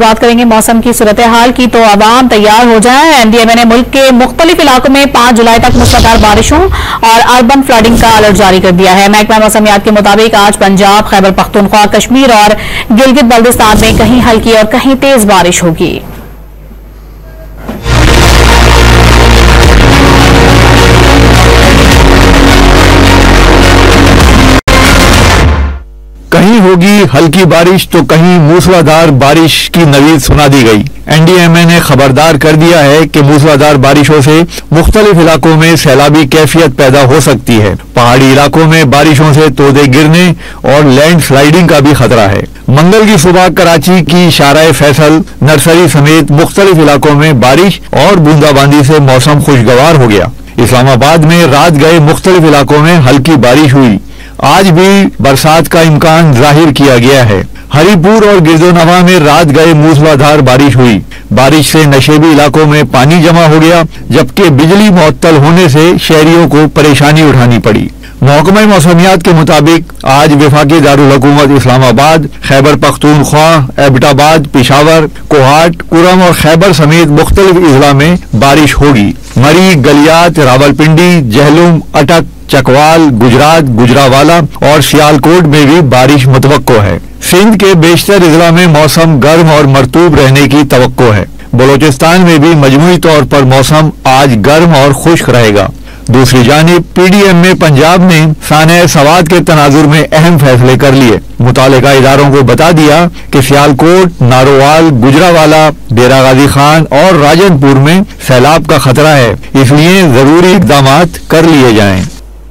बात करेंगे मौसम की सूरत हाल की, तो आवाम तैयार हो जाए। एनडीएमए ने मुल्क के मुख्तलिफ इलाकों में 5 जुलाई तक मूसलाधार बारिशों और अर्बन फ्लडिंग का अलर्ट जारी कर दिया है। महकमा मौसमियात के मुताबिक आज पंजाब, खैबर पख्तूनख्वा, कश्मीर और गिलगित बल्दिस्तान में कहीं हल्की और कहीं तेज बारिश होगी। कहीं होगी हल्की बारिश तो कहीं मूसलाधार बारिश की नवीद सुना दी गई। एनडीएमए ने खबरदार कर दिया है कि मूसलाधार बारिशों से मुख्तलिफ इलाकों में सैलाबी कैफियत पैदा हो सकती है। पहाड़ी इलाकों में बारिशों से तोदे गिरने और लैंड स्लाइडिंग का भी खतरा है। मंगल की सुबह कराची की शाराए फैसल, नर्सरी समेत मुख्तलिफ इलाकों में बारिश और बूंदाबांदी से मौसम खुशगवार हो गया। इस्लामाबाद में रात गए मुख्तलिफ इलाकों में हल्की बारिश हुई। आज भी बरसात का इम्कान जाहिर किया गया है। हरीपुर और गिरदोनवा में रात गए मूसलाधार बारिश हुई। बारिश से नशेबी इलाकों में पानी जमा हो गया, जबकि बिजली मुअत्तल होने से शहरियों को परेशानी उठानी पड़ी। महकमा मौसमियात के मुताबिक आज वफाकी दारुल हुकूमत इस्लामाबाद, खैबर पख्तूनख्वा, एबटाबाद, पिशावर, कोहाट, कुरम और खैबर समेत मुख्तलिफ अजला में बारिश होगी। मरी, गलियात, रावलपिंडी, जहलुम, अटक, चकवाल, गुजरात, गुजरावाला और सियालकोट में भी बारिश मुतवक्को है। सिंध के बेशतर अजला में मौसम गर्म और मरतूब रहने की तवक्को है। बलोचिस्तान में भी मजमूई तौर पर मौसम आज गर्म और खुश्क रहेगा। दूसरी जानिब पीडीएम में पंजाब ने साने सवाद के तनाजुर में अहम फैसले कर लिए। मुतालिका इदारों को बता दिया कि सियालकोट, नारोवाल, गुजरावाला, डेरा गाजी खान और राजनपुर में सैलाब का खतरा है, इसलिए जरूरी इकदाम कर लिए जाएं।